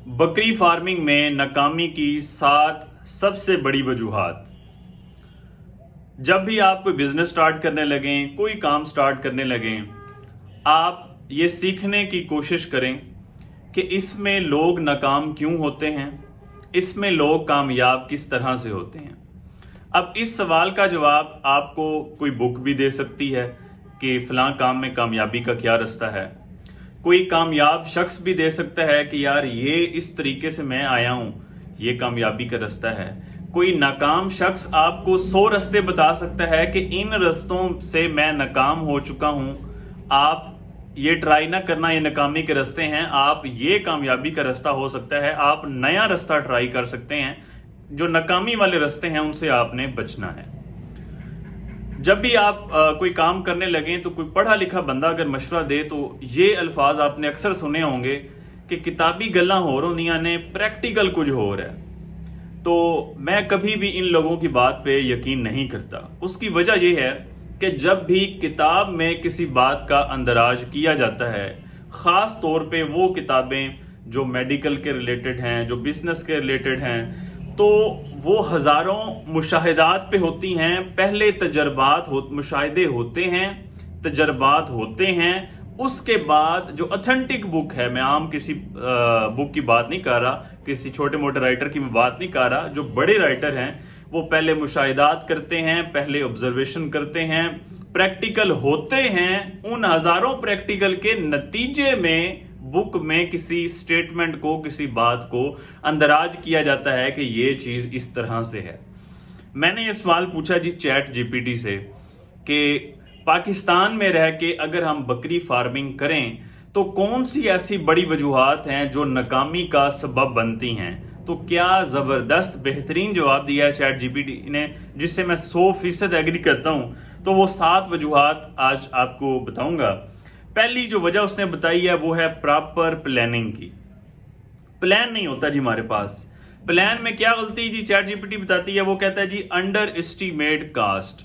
बकरी फार्मिंग में नाकामी की 7 सबसे बड़ी वजूहात। जब भी आप कोई बिजनेस स्टार्ट करने लगें, कोई काम स्टार्ट करने लगें, आप ये सीखने की कोशिश करें कि इसमें लोग नाकाम क्यों होते हैं, इसमें लोग कामयाब किस तरह से होते हैं। अब इस सवाल का जवाब आपको कोई बुक भी दे सकती है कि फलां काम में कामयाबी का क्या रास्ता है। कोई कामयाब शख्स भी दे सकता है कि यार ये इस तरीके से मैं आया हूं, ये कामयाबी का रास्ता है। कोई नाकाम शख्स आपको 100 रास्ते बता सकता है कि इन रास्तों से मैं नाकाम हो चुका हूं, आप ये ट्राई ना करना, ये नाकामी के रास्ते हैं, आप ये कामयाबी का रास्ता हो सकता है, आप नया रास्ता ट्राई कर सकते हैं। जो नाकामी वाले रास्ते हैं उनसे आपने बचना है। जब भी आप कोई काम करने लगें तो कोई पढ़ा लिखा बंदा अगर मशवरा दे तो ये अल्फाज आपने अक्सर सुने होंगे कि किताबी गल्लां होर होंदियां ने, प्रैक्टिकल कुछ होर है। तो मैं कभी भी इन लोगों की बात पे यकीन नहीं करता। उसकी वजह यह है कि जब भी किताब में किसी बात का अंदराज किया जाता है, ख़ास तौर पे वो किताबें जो मेडिकल के रिलेटेड हैं, जो बिजनेस के रिलेटेड हैं, तो वो हज़ारों मुशाहिदात पे होती हैं। पहले मुशाहिदे होते हैं, तजर्बात होते हैं, उसके बाद जो ऑथेंटिक बुक है, मैं आम किसी बुक की बात नहीं कर रहा, किसी छोटे मोटे राइटर की मैं बात नहीं कर रहा, जो बड़े राइटर हैं वो पहले मुशाहिदात करते हैं, पहले ऑब्जर्वेशन करते हैं, प्रैक्टिकल होते हैं। उन हज़ारों प्रैक्टिकल के नतीजे में बुक में किसी स्टेटमेंट को, किसी बात को अंदराज किया जाता है कि ये चीज इस तरह से है। मैंने ये सवाल पूछा जी चैट जीपीटी से कि पाकिस्तान में रह के अगर हम बकरी फार्मिंग करें तो कौन सी ऐसी बड़ी वजूहात हैं जो नाकामी का सबब बनती हैं। तो क्या जबरदस्त बेहतरीन जवाब दिया है चैट जीपीटी ने, जिससे मैं 100% एग्री करता हूं। तो वो 7 वजूहात आज आपको बताऊंगा। पहली जो वजह उसने बताई है वो है प्रॉपर प्लानिंग की। प्लान नहीं होता जी हमारे पास। प्लान में क्या गलती जी चैट जीपीटी बताती है, वो कहता है जी अंडर एस्टीमेट कास्ट,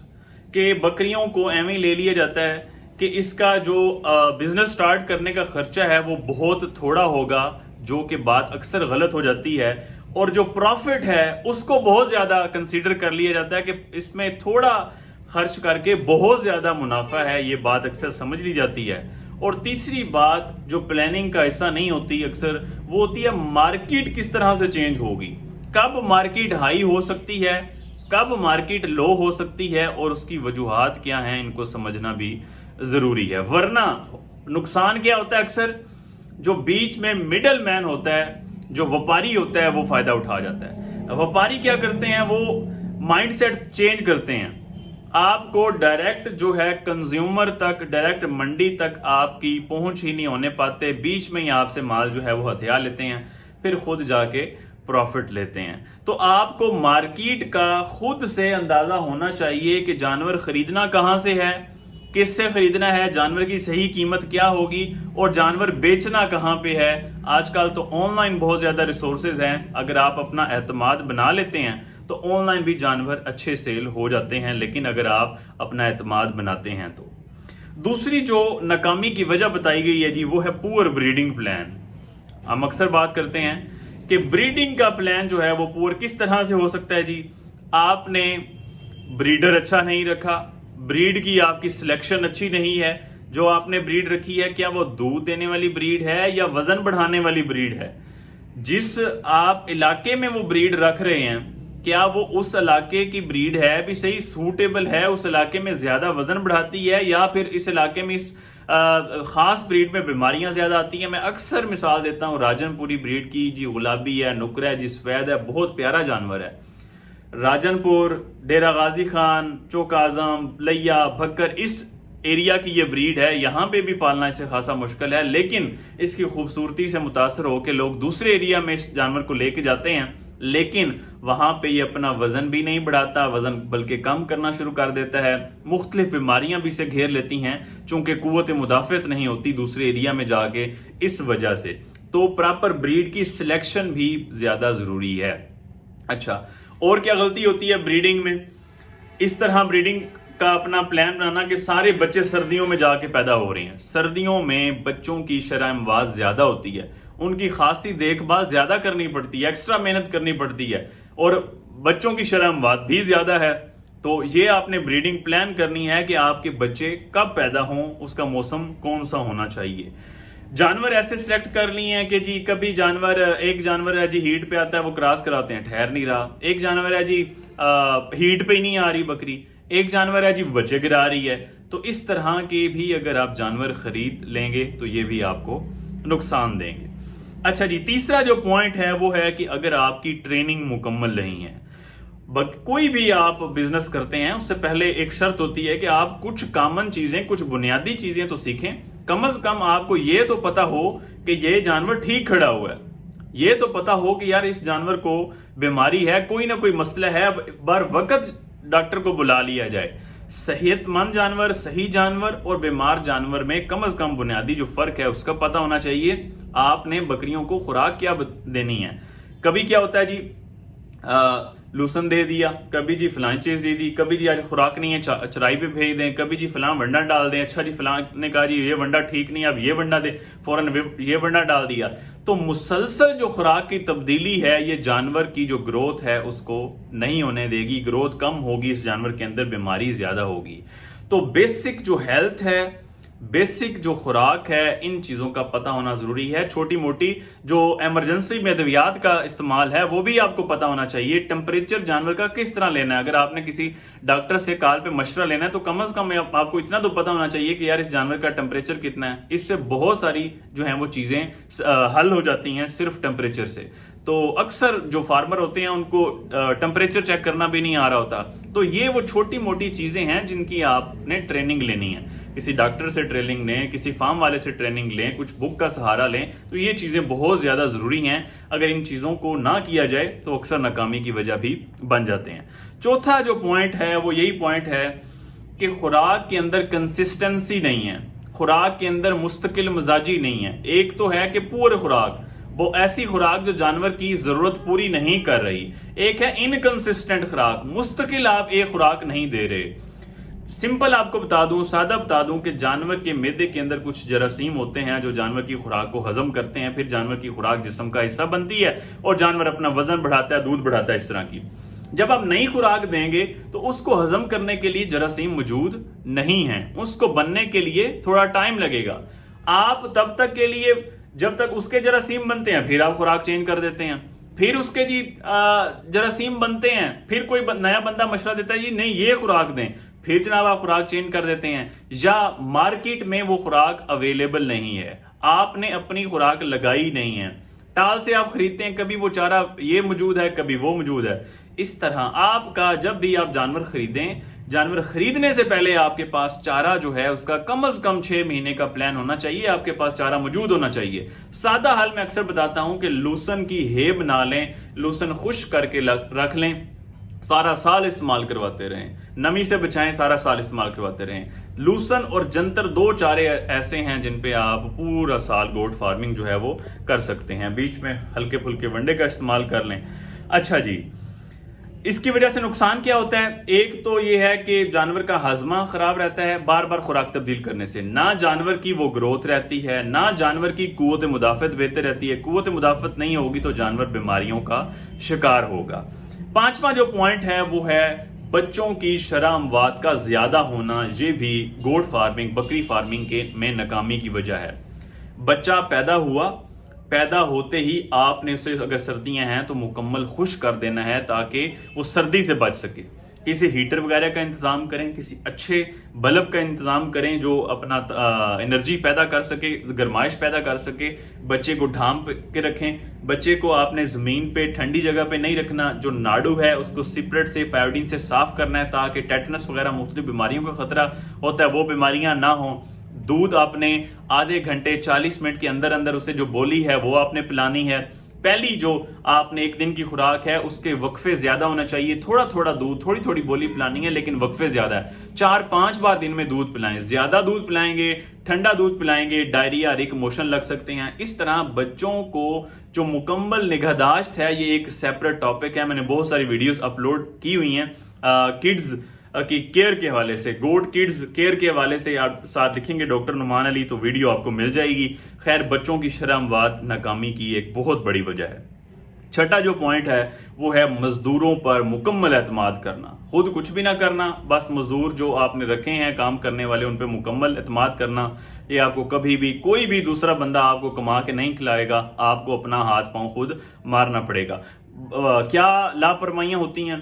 के बकरियों को एवं ले लिया जाता है कि इसका जो बिजनेस स्टार्ट करने का खर्चा है वो बहुत थोड़ा होगा, जो कि बात अक्सर गलत हो जाती है। और जो प्रॉफिट है उसको बहुत ज्यादा कंसीडर कर लिया जाता है कि इसमें थोड़ा खर्च करके बहुत ज्यादा मुनाफा है, ये बात अक्सर समझ ली जाती है। और तीसरी बात जो प्लानिंग का हिस्सा नहीं होती अक्सर, वो होती है मार्केट किस तरह से चेंज होगी, कब मार्केट हाई हो सकती है, कब मार्केट लो हो सकती है, और उसकी वजूहात क्या हैं, इनको समझना भी जरूरी है। वरना नुकसान क्या होता है, अक्सर जो बीच में मिडल मैन होता है, जो व्यापारी होता है, वो फायदा उठा जाता है। व्यापारी क्या करते हैं, वो माइंडसेट चेंज करते हैं। आपको डायरेक्ट जो है कंज्यूमर तक, डायरेक्ट मंडी तक आपकी पहुंच ही नहीं होने पाते, बीच में ही आपसे माल जो है वो हथिया लेते हैं, फिर खुद जाके प्रॉफिट लेते हैं। तो आपको मार्केट का खुद से अंदाजा होना चाहिए कि जानवर खरीदना कहां से है, किससे खरीदना है, जानवर की सही कीमत क्या होगी, और जानवर बेचना कहां पे है। आजकल तो ऑनलाइन बहुत ज्यादा रिसोर्सेज हैं, अगर आप अपना एतमाद बना लेते हैं तो ऑनलाइन भी जानवर अच्छे सेल हो जाते हैं, लेकिन अगर आप अपना एतमाद बनाते हैं तो। दूसरी जो नाकामी की वजह बताई गई है जी वो है पुअर ब्रीडिंग प्लान। हम अक्सर बात करते हैं कि ब्रीडिंग का प्लान जो है वो पुअर किस तरह से हो सकता है जी। आपने ब्रीडर अच्छा नहीं रखा, ब्रीड की आपकी सिलेक्शन अच्छी नहीं है, जो आपने ब्रीड रखी है क्या वो दूध देने वाली ब्रीड है या वजन बढ़ाने वाली ब्रीड है। जिस आप इलाके में वो ब्रीड रख रहे हैं, क्या वो उस इलाके की ब्रीड है भी सही, सूटेबल है, उस इलाके में ज्यादा वजन बढ़ाती है, या फिर इस इलाके में इस खास ब्रीड में बीमारियां ज्यादा आती हैं। मैं अक्सर मिसाल देता हूं राजनपुरी ब्रीड की, जी गुलाबी है, नुकरा है, जी सफेद है, बहुत प्यारा जानवर है। राजनपुर, डेरा गाजी खान, चौक आजम, लैया, भक्कर, इस एरिया की ये ब्रीड है। यहाँ पे भी पालना इसे खासा मुश्किल है, लेकिन इसकी खूबसूरती से मुतासर होकर लोग दूसरे एरिया में इस जानवर को लेके जाते हैं, लेकिन वहां पे ये अपना वजन भी नहीं बढ़ाता, वजन बल्कि कम करना शुरू कर देता है। मुख्तलिफ बीमारियां भी इसे घेर लेती हैं, चूंकि कुव्वत मुदाफियत नहीं होती दूसरे एरिया में जाके, इस वजह से। तो प्रॉपर ब्रीड की सिलेक्शन भी ज्यादा जरूरी है। अच्छा, और क्या गलती होती है ब्रीडिंग में, इस तरह ब्रीडिंग का अपना प्लान बनाना कि सारे बच्चे सर्दियों में जाके पैदा हो रहे हैं। सर्दियों में बच्चों की शरह अमवाज ज्यादा होती है, ان की खासी देखभाल ज्यादा करनी पड़ती है, एक्स्ट्रा मेहनत करनी पड़ती है, और बच्चों की शर्म-अमवात भी ज्यादा है। तो ये आपने ब्रीडिंग प्लान करनी है कि आपके बच्चे कब पैदा हों, उसका मौसम कौन सा होना चाहिए। जानवर ऐसे सिलेक्ट कर लिए हैं कि जी कभी एक जानवर है जी हीट पे आता है, वो क्रॉस कराते हैं, ठहर नहीं रहा। एक जानवर है जी हीट पे ही नहीं आ रही बकरी, एक जानवर है जी बच्चे गिरा रही है। तो इस तरह के भी अगर आप जानवर खरीद लेंगे तो ये भी आपको नुकसान देंगे। अच्छा जी, तीसरा जो पॉइंट है वो है कि अगर आपकी ट्रेनिंग मुकम्मल नहीं है। कोई भी आप बिजनेस करते हैं उससे पहले एक शर्त होती है कि आप कुछ कॉमन चीजें, कुछ बुनियादी चीजें तो सीखें। कम से कम आपको ये तो पता हो कि ये जानवर ठीक खड़ा हुआ है, ये तो पता हो कि यार इस जानवर को बीमारी है, कोई ना कोई मसला है, अब बर वक्त डॉक्टर को बुला लिया जाए। सेहतमंद जानवर, सही जानवर और बीमार जानवर में कम से कम बुनियादी जो फर्क है उसका पता होना चाहिए। आपने बकरियों को खुराक क्या देनी है। कभी क्या होता है जी लूसन दे दिया, कभी जी फलां चीज दे दी, कभी जी आज खुराक नहीं है चराई पे भेज दें, कभी जी फलां वंडा डाल दें। अच्छा जी फलां ने कहा जी ये वंडा ठीक नहीं, अब ये वंडा दे, फौरन ये वंडा डाल दिया। तो मुसलसल जो खुराक की तब्दीली है ये जानवर की जो ग्रोथ है उसको नहीं होने देगी, ग्रोथ कम होगी, इस जानवर के अंदर बीमारी ज्यादा होगी। तो बेसिक जो हेल्थ है, बेसिक जो खुराक है, इन चीजों का पता होना जरूरी है। छोटी मोटी जो इमरजेंसी में अद्वियात का इस्तेमाल है वो भी आपको पता होना चाहिए। टेम्परेचर जानवर का किस तरह लेना है, अगर आपने किसी डॉक्टर से कॉल पे मशवरा लेना है तो कम से कम आपको इतना तो पता होना चाहिए कि यार इस जानवर का टेम्परेचर कितना है। इससे बहुत सारी जो है वो चीजें हल हो जाती हैं सिर्फ टेम्परेचर से। तो अक्सर जो फार्मर होते हैं उनको टेम्परेचर चेक करना भी नहीं आ रहा होता। तो ये वो छोटी मोटी चीजें हैं जिनकी आपने ट्रेनिंग लेनी है। किसी डॉक्टर से ट्रेनिंग लें, किसी फार्म वाले से ट्रेनिंग लें, कुछ बुक का सहारा लें। तो ये चीजें बहुत ज्यादा जरूरी हैं। अगर इन चीजों को ना किया जाए तो अक्सर नाकामी की वजह भी बन जाते हैं। चौथा जो पॉइंट है वो यही पॉइंट है कि खुराक के अंदर कंसिस्टेंसी नहीं है, खुराक के अंदर मुस्तकिल मिजाजी नहीं है। एक तो है कि पूरे खुराक, वो ऐसी खुराक जो जानवर की जरूरत पूरी नहीं कर रही। एक है इनकंसिस्टेंट खुराक, मुस्तकिल आप एक खुराक नहीं दे रहे। सिंपल आपको बता दूं, सादा बता दूं कि जानवर के मैदे के अंदर कुछ जरासीम होते हैं जो जानवर की खुराक को हजम करते हैं, फिर जानवर की खुराक जिस्म का हिस्सा बनती है और जानवर अपना वजन बढ़ाता है, दूध बढ़ाता है। इस तरह की जब आप नई खुराक देंगे तो उसको हजम करने के लिए जरासीम मौजूद नहीं है, उसको बनने के लिए थोड़ा टाइम लगेगा। आप तब तक के लिए जब तक उसके जरासीम बनते हैं फिर आप खुराक चेंज कर देते हैं, फिर उसके जी जरासीम बनते हैं, फिर कोई नया बंदा मशवरा देता है जी नहीं ये खुराक दें, फिर जनाब आप खुराक चेंज कर देते हैं। या मार्केट में वो खुराक अवेलेबल नहीं है, आपने अपनी खुराक लगाई नहीं है, टाल से आप खरीदते हैं, कभी वो चारा ये मौजूद है कभी वो मौजूद है। इस तरह आपका जब भी आप जानवर खरीदें, जानवर खरीदने से पहले आपके पास चारा जो है उसका कम से कम 6 महीने का प्लान होना चाहिए, आपके पास चारा मौजूद होना चाहिए। सादा हाल में अक्सर बताता हूं कि लूसन की हेब ना लें, लूसन खुश्क करके रख लें, सारा साल इस्तेमाल करवाते रहें, नमी से बचाएं, सारा साल इस्तेमाल करवाते रहें। लूसन और जंतर दो चारे ऐसे हैं जिन पे आप पूरा साल गोट फार्मिंग जो है वो कर सकते हैं। बीच में हल्के फुल्के वंडे का इस्तेमाल कर लें। अच्छा जी, इसकी वजह से नुकसान क्या होता है? एक तो ये है कि जानवर का हाजमा खराब रहता है बार बार खुराक तब्दील करने से, ना जानवर की वो ग्रोथ रहती है, ना जानवर की कुव्वत मुदाफत बेहतर रहती है। कुव्वत मुदाफत नहीं होगी तो जानवर बीमारियों का शिकार होगा। पांचवा जो पॉइंट है वो है बच्चों की शरह-अमवात का ज्यादा होना। ये भी गोट फार्मिंग, बकरी फार्मिंग के में नाकामी की वजह है। बच्चा पैदा हुआ, पैदा होते ही आपने उसे, अगर सर्दियां हैं तो मुकम्मल खुश्क कर देना है ताकि वो सर्दी से बच सके। किसी हीटर वगैरह का इंतजाम करें, किसी अच्छे बल्ब का इंतजाम करें जो अपना एनर्जी पैदा कर सके, गर्माइश पैदा कर सके। बच्चे को ढांप के रखें, बच्चे को आपने जमीन पे ठंडी जगह पे नहीं रखना। जो नाड़ू है उसको सिपरेट से, पायोडीन से साफ करना है ताकि टेटनस वगैरह मुख्तलिफ बीमारियों का खतरा होता है वो बीमारियां ना हो। दूध आपने आधे घंटे 40 मिनट के अंदर अंदर उसे जो बोली है वो आपने पिलानी है। पहली जो आपने एक दिन की खुराक है उसके वक्फे ज्यादा होना चाहिए, थोड़ा थोड़ा दूध, थोड़ी थोड़ी बोली पिलानी है लेकिन वक्फे ज्यादा है। 4-5 बार दिन में दूध पिलाएं। ज्यादा दूध पिलाएंगे, ठंडा दूध पिलाएंगे, डायरिया, रिक मोशन लग सकते हैं। इस तरह बच्चों को जो मुकम्मल निगहदाश्त है, ये एक सेपरेट टॉपिक है, मैंने बहुत सारी वीडियोस अपलोड की हुई हैं। किड्स की केयर के हवाले से, गोट किड्स केयर के हवाले से आप साथ लिखेंगे डॉक्टर नुमान अली तो वीडियो आपको मिल जाएगी। खैर, बच्चों की शर्मवाद नाकामी की एक बहुत बड़ी वजह है। छठा जो पॉइंट है वो है मजदूरों पर मुकम्मल एतमाद करना। खुद कुछ भी ना करना, बस मजदूर जो आपने रखे हैं काम करने वाले उन पर मुकम्मल एतमाद करना। ये आपको कभी भी कोई भी दूसरा बंदा आपको कमा के नहीं खिलाएगा, आपको अपना हाथ पांव खुद मारना पड़ेगा। क्या लापरवाहियां होती हैं,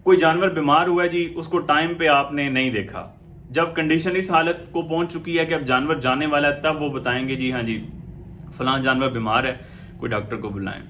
कोई जानवर बीमार हुआ है जी, उसको टाइम पे आपने नहीं देखा, जब कंडीशन इस हालत को पहुंच चुकी है कि अब जानवर जाने वाला है, तब वो बताएंगे जी हाँ जी फलां जानवर बीमार है, कोई डॉक्टर को बुलाएं।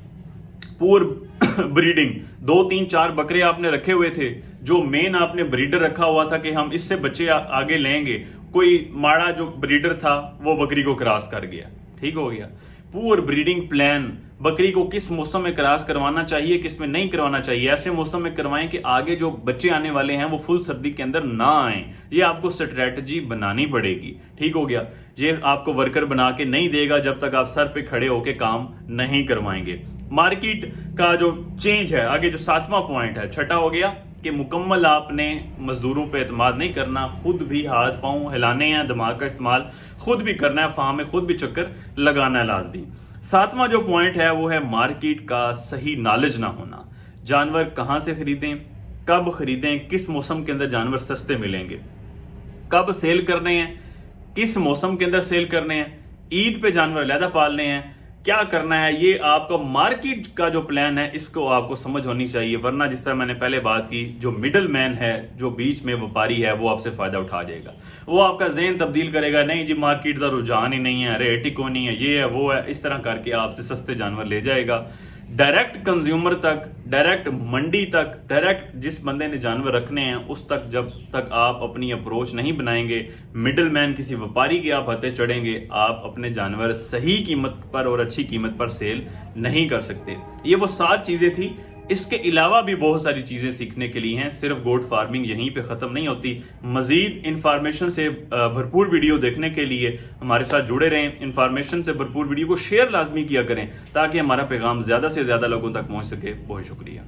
पूर ब्रीडिंग, 2 3 4 बकरे आपने रखे हुए थे, जो मेन आपने ब्रीडर रखा हुआ था कि हम इससे बच्चे आगे लेंगे, कोई माड़ा जो ब्रीडर था वो बकरी को क्रॉस कर गया, ठीक हो गया। पूर ब्रीडिंग प्लान, बकरी को किस मौसम में क्रॉस करवाना चाहिए, किस में नहीं करवाना चाहिए, ऐसे मौसम में करवाएं कि आगे जो बच्चे आने वाले हैं वो फुल सर्दी के अंदर ना आए। ये आपको स्ट्रेटजी बनानी पड़ेगी, ठीक हो गया। ये आपको वर्कर बना के नहीं देगा जब तक आप सर पे खड़े होके काम नहीं करवाएंगे। मार्केट का जो चेंज है, आगे जो 7वां पॉइंट है, छठा हो गया कि मुकम्मल आपने मजदूरों पे एतमाद नहीं करना, खुद भी हाथ पांव हिलाने हैं, दिमाग का इस्तेमाल खुद भी करना है, फार्म में खुद भी चक्कर लगाना है लाजमी। 7वां जो पॉइंट है वो है मार्केट का सही नॉलेज ना होना। जानवर कहाँ से खरीदें, कब खरीदें, किस मौसम के अंदर जानवर सस्ते मिलेंगे, कब सेल करने हैं, किस मौसम के अंदर सेल करने हैं, ईद पे जानवर अलहदा पालने हैं, क्या करना है, ये आपका मार्केट का जो प्लान है इसको आपको समझ होनी चाहिए। वरना जिस तरह मैंने पहले बात की, जो मिडल मैन है, जो बीच में व्यापारी है, वो आपसे फायदा उठा जाएगा, वो आपका ज़हन तब्दील करेगा, नहीं जी मार्केट का रुझान ही नहीं है, रेट ही को नहीं है, ये है वो है, इस तरह करके आपसे सस्ते जानवर ले जाएगा। डायरेक्ट कंज्यूमर तक, डायरेक्ट मंडी तक, डायरेक्ट जिस बंदे ने जानवर रखने हैं उस तक जब तक आप अपनी अप्रोच नहीं बनाएंगे, मिडिल मैन किसी व्यापारी के आप हथे चढ़ेंगे, आप अपने जानवर सही कीमत पर और अच्छी कीमत पर सेल नहीं कर सकते। ये वो 7 चीजें थी। इसके अलावा भी बहुत सारी चीजें सीखने के लिए हैं, सिर्फ गोट फार्मिंग यहीं पे खत्म नहीं होती। मजीद इंफॉर्मेशन से भरपूर वीडियो देखने के लिए हमारे साथ जुड़े रहें। इंफॉर्मेशन से भरपूर वीडियो को शेयर लाजमी किया करें ताकि हमारा पैगाम ज्यादा से ज्यादा लोगों तक पहुंच सके। बहुत शुक्रिया।